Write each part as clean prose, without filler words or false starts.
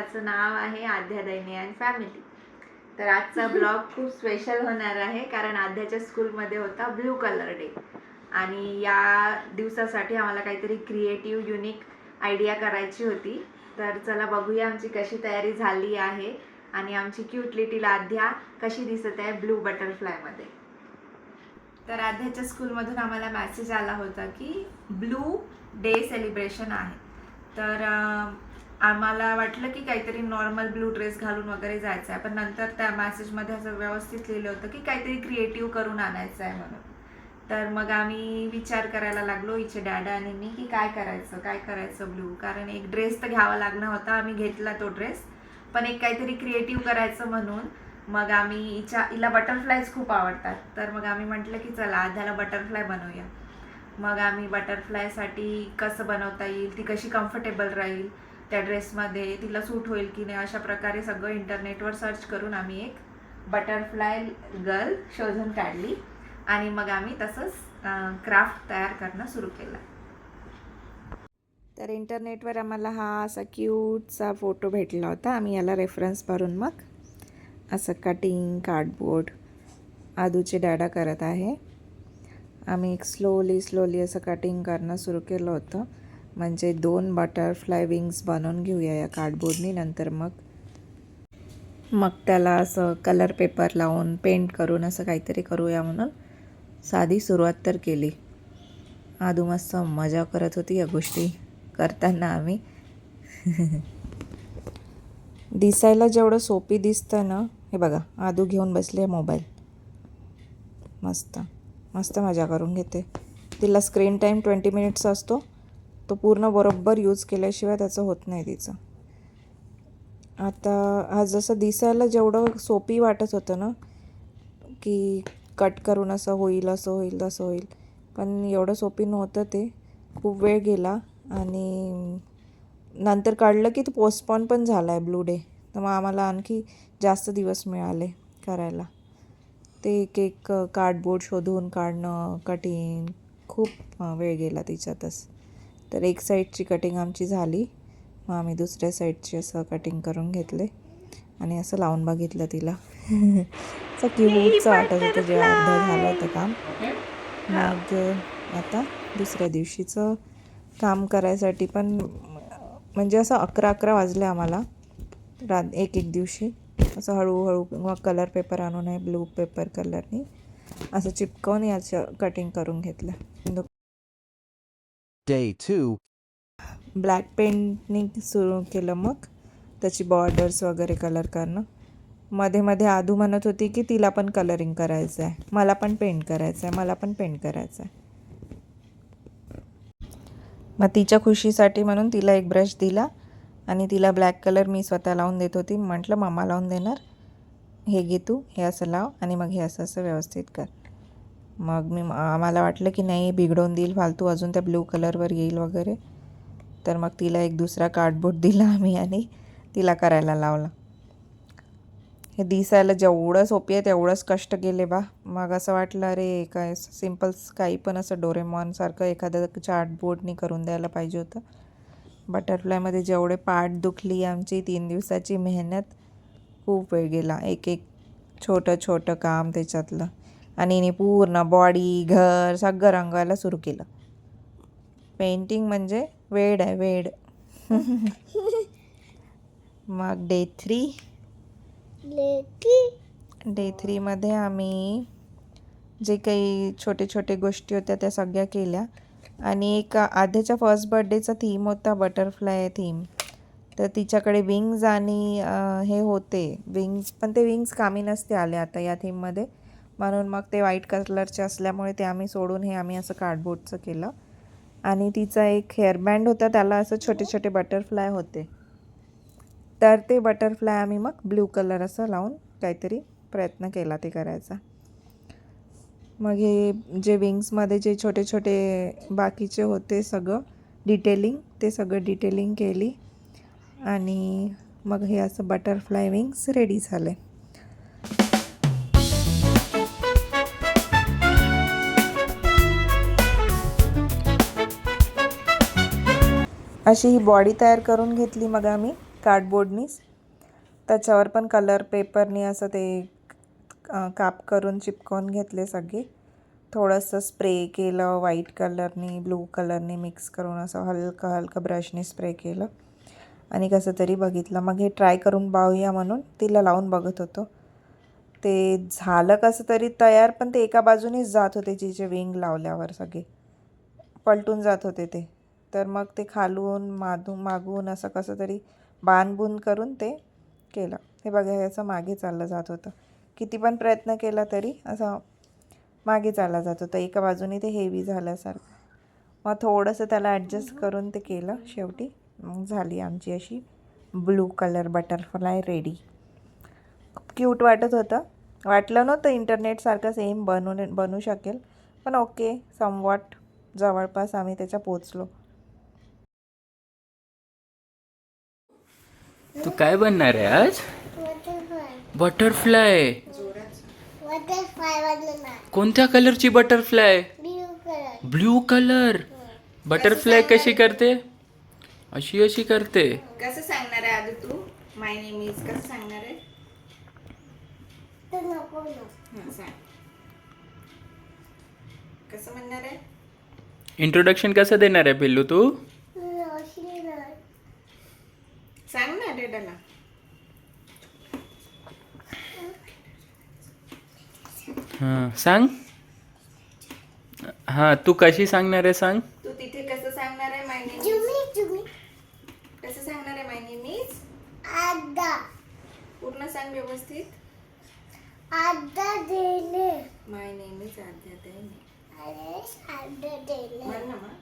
ज्याचं नाव आहे आद्या दैने and family. तर आजचा ब्लॉग खूप स्पेशल होणार आहे कारण आद्याच्या स्कूलमध्ये होता ब्लू कलर डे आणि या दिवसासाठी आम्हाला काहीतरी क्रिएटिव्ह युनिक आयडिया करायची होती. तर चला बघूया आमची कशी तयारी झाली आहे आणि आमची क्यूट लिटिल आद्या कशी दिसत आहे ब्लू बटरफ्लायमध्ये. तर आद्याच्या स्कूलमधून आम्हाला मेसेज आला होता की ब्लू डे सेलिब्रेशन आहे. तर आम्हाला वाटलं की काहीतरी नॉर्मल ब्लू ड्रेस घालून वगैरे जायचं आहे, पण नंतर त्या मेसेजमध्ये असं व्यवस्थित लिहिलं होतं की काहीतरी क्रिएटिव्ह करून आणायचं आहे म्हणून. तर मग आम्ही विचार करायला लागलो हिचे डॅडा आणि मी की काय करायचं ब्लू, कारण एक ड्रेस तर घ्यावा लागणार होता. आम्ही घेतला तो ड्रेस, पण एक काहीतरी क्रिएटिव्ह करायचं म्हणून मग आम्ही हिला बटरफ्लायज खूप आवडतात. तर मग आम्ही म्हटलं की चला आद्याला बटरफ्लाय बनवूया. मग आम्ही बटरफ्लायसाठी कसं बनवता येईल, ती कशी कम्फर्टेबल राहील त्या ड्रेसमध्ये, तिला सूट होईल की नाही, अशा प्रकारे सगळं इंटरनेटवर सर्च करून आम्ही एक बटरफ्लाय गर्ल शोधून काढली आणि मग आम्ही तसंच क्राफ्ट तयार करणं सुरू केलं. तर इंटरनेटवर आम्हाला हा असा क्यूटचा फोटो भेटला होता. आम्ही याला रेफरन्स करून मग असं कटिंग कार्डबोर्ड आदूचे डॅडा करत आहे. आम्ही एक स्लोली असं कटिंग करणं सुरू केलं होतं, म्हणजे 2 बटरफ्लाय विंग्स बनवून घेऊया या कार्डबोर्डनी. नंतर मग त्याला असं कलर पेपर लावून पेंट करून असं काहीतरी करूया म्हणून साधी सुरुवात तर केली. आदू मस्त मजा करत होती या गोष्टी करताना. आम्ही दिसायला जेवढं सोपी दिसतं ना, हे बघा आदू घेऊन बसले मोबाईल, मस्त मजा करून घेते. तिला स्क्रीन टाईम 20 मिनिट्स असतो, तो पूर्ण बरोबर यूज केल्याशिवाय त्याचं होत नाही तिचं. आता हा जसं दिसायला जेवढं सोपी वाटत होतं ना, की कट करून असं होईल तसं होईल, पण एवढं सोपी नव्हतं ते. खूप वेळ गेला आणि नंतर कळलं की तो पोस्टपॉन पण झाला आहे ब्लू डे. तर मग आम्हाला आणखी जास्त दिवस मिळाले करायला. ते एक कार्डबोर्ड शोधून काढणं, कटिंग, खूप वेळ गेला तिच्यातच. तर एक साईडची कटिंग आमची झाली, मग आम्ही दुसऱ्या साईडची असं कटिंग करून घेतले आणि असं लावून बघितलं तिला. असं क्यूटचं वाटत होतं जेव्हा अर्धं झालं होतं काम. मग आता दुसऱ्या दिवशीचं काम करायसाठी पण म्हणजे असं 11 वाजले आम्हाला एक दिवशी. असं हळूहळू मग कलर पेपर आणून आहे ब्लू पेपर कलरनी असं चिपकवून याचं कटिंग करून घेतलं. Day 2. ब्लॅक पेंटनी सुरू केलं मग त्याची बॉर्डर्स वगैरे कलर करणं. मध्ये आदू म्हणत होती की तिला पण कलरिंग करायचं आहे, मला पण पेंट करायचं आहे. मग तिच्या खुशीसाठी म्हणून तिला एक ब्रश दिला आणि तिला ब्लॅक कलर मी स्वतः लावून देत होती. म्हटलं मम्मा लावून देणार, हे घे तू, हे असं लाव आणि मग हे असं व्यवस्थित कर. मग आम्हाला वाटलं की नाही बिघडवून देईल फालतू, अजून त्या ब्लू कलरवर येईल वगैरे. तर मग तिला एक दुसरा कार्डबोर्ड दिला आम्ही आणि तिला करायला लावला. हे दिसायला जेवढं सोपी आहे तेवढंच कष्ट गेले बा. मग असं वाटलं अरे काय सिम्पल काही पण असं डोरेमॉनसारखं एखादं चार्टबोर्डनी करून द्यायला पाहिजे होतं. बटरफ्लायमध्ये जेवढे पाठ दुखली आमची, 3 दिवसाची मेहनत, खूप वेळ गेला. एक छोटं काम त्याच्यातलं. आणि पूर्ण बॉडी घर सगळं रंगवायला सुरू केलं. पेंटिंग म्हणजे वेड आहे वेड. मग डे 3मध्ये आम्ही जे काही छोटे गोष्टी होत्या त्या सगळ्या केल्या. आणि एक आद्याच्या फर्स्ट बर्थडेचा थीम होता बटरफ्लाय थीम. तर तिच्याकडे विंग्स आणि हे होते विंग्स, पण ते विंग्स कामी नसते आले आता या थीममध्ये, म्हणून मग ते व्हाईट कलरचे असल्यामुळे ते आम्ही सोडून हे आम्ही असं कार्डबोर्डचं केलं. आणि तिचा एक हेअरबँड होता, त्याला असं छोटे बटरफ्लाय होते. तर ते बटरफ्लाय आम्ही मग ब्लू कलर असं लावून काहीतरी प्रयत्न केला ते करायचा. मग हे जे विंग्समध्ये जे छोटे बाकीचे होते सगळं डिटेलिंग केली आणि मग हे असं बटरफ्लाय विंग्स रेडी झाले. अशी ही बॉडी तयार करून घेतली मग आम्ही. कार्डबोर्डनीच. त्याच्यावर पण कलर पेपरनी असं ते काप करून चिपकवून घेतले सगळे. थोडंसं स्प्रे केलं व्हाईट कलरनी ब्लू कलरनी मिक्स करून असं हलकं हलकं ब्रशनी स्प्रे केलं आणि कसं तरी बघितलं. मग हे ट्राय करून पाहूया म्हणून तिला लावून बघत होतो. ते झालं कसं तरी तयार, पण ते एका बाजूनेच जात होते. जिचे विंग लावल्यावर सगळे पलटून जात होते ते. तर मग ते खालून मागून असं कसं तरी बांधबून करून ते केलं. हे बघा, याचं मागे चाललं जात होतं. किती पण प्रयत्न केला तरी असं मागे चालला जात होतं. एका बाजूने ते हेवी झाल्यासारखं. मग थोडंसं त्याला ॲडजस्ट करून ते केलं. शेवटी मग झाली आमची अशी blue colour butterfly ready. Cute वाटत होतं. वाटलं नव्हतं इंटरनेटसारखं सेम बनू शकेल, पण ओके, समवॉट जवळपास आम्ही त्याच्या पोचलो. तू काय बनणार आहे आज? बटरफ्लाय. कोणत्या कलरची बटरफ्लाय? Blue colour. बटरफ्लाय कशी करते? अशी अशी करते. कसं सांगणार आहे आधी तू? माय नेम इज कसं सांगणार आहे? सांग. कसं म्हणणार आहे? इंट्रोडक्शन कसं देणार आहे पिल्लू तू? सांग ना डेडाला. हां सांग. हां तू कशी सांगणार आहे सांग. तू तिथे कसं सांगणार आहे माय नेम इज? कसं सांगणार आहे माय नेम इज? पूर्ण सांग व्यवस्थित. माय नेम इज आद्या दैने. म्हण ना मग.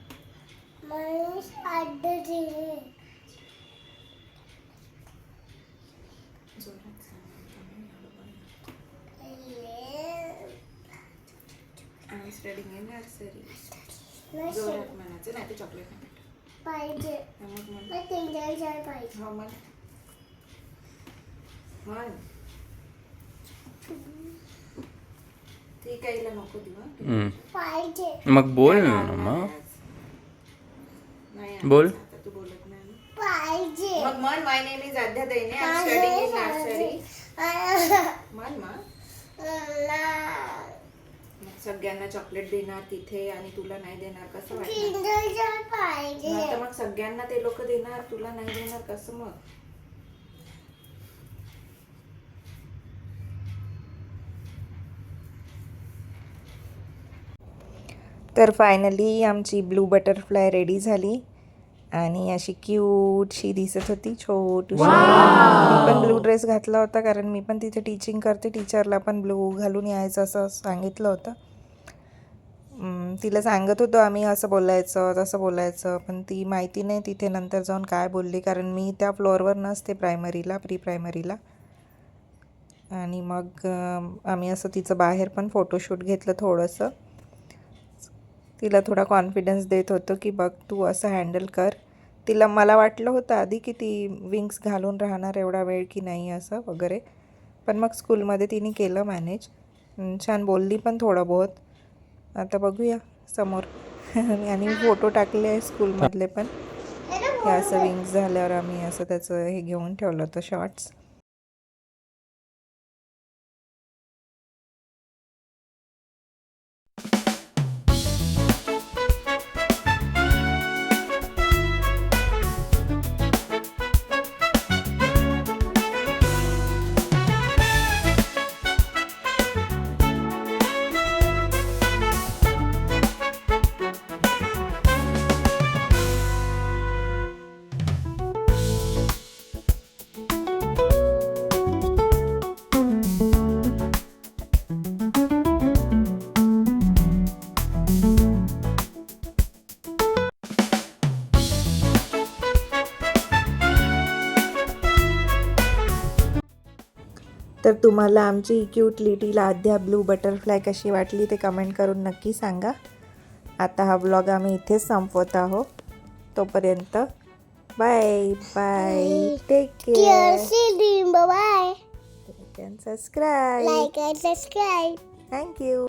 जोरात सांग. Studying in nursery. जोरात म्हणायचं, नाही तर चॉकलेट पाहिजे. हो म्हण. म्हण. ठीक आहे, नको देऊ. मग बोल ना मग. नाही बोल. आता तू बोलत नाही. मग म्हण, my name is Aadya Daine. I am studying in nursery. म्हण मग. मग सगळ्यांना चॉकलेट देणार तिथे आणि तुला नाही देणार कसं वाटणार? तर मग सगळ्यांना ते लोक देणार, तुला नाही देणार कसं मग? तर फायनली आमची ब्लू बटरफ्लाय रेडी झाली आणि अशी क्यूटशी दिसत होती, छोटीशी. मी पण ब्लू ड्रेस घातला होता, कारण मी पण तिथे टीचिंग करते. टीचरला पण ब्लू घालून यायचं असं सांगितलं होतं. तिला सांगत होतो आम्ही असं बोलायचं तसं बोलायचं, पण ती माहिती नाही तिथे नंतर जाऊन काय बोलली, कारण मी त्या फ्लोअरवर नसते प्रायमरीला, प्री प्रायमरीला. आणि मग आम्ही असं तिचं बाहेर पण फोटोशूट घेतलं थोडंसं. तिला थोडा कॉन्फिडन्स देत होतो की बघ तू असं हँडल कर. मला वाटलं होतं आधी की ती विंग्स घालून राहणार एवढा वेळ की नाही असं वगैरे, पण मग स्कूलमध्ये तिने केलं मॅनेज. छान बोलली पण थोडं बहुत. आता बघूया समोर. आणि फोटो टाकले आहे स्कूलमधले पण. हे असं विंग्स झाल्यावर आम्ही असं त्याचं हे घेऊन ठेवलं होतं शॉर्ट्स. तर तुम्हाला आमची क्यूट लिटिल आद्या ब्लू बटरफ्लाय कशी वाटली ते कमेंट करून नक्की सांगा. आता हा ब्लॉग आम्ही इथेच संपवत आहोत. तोपर्यंत bye bye. Take care. Bye bye. Like and subscribe. Like and subscribe. Thank you.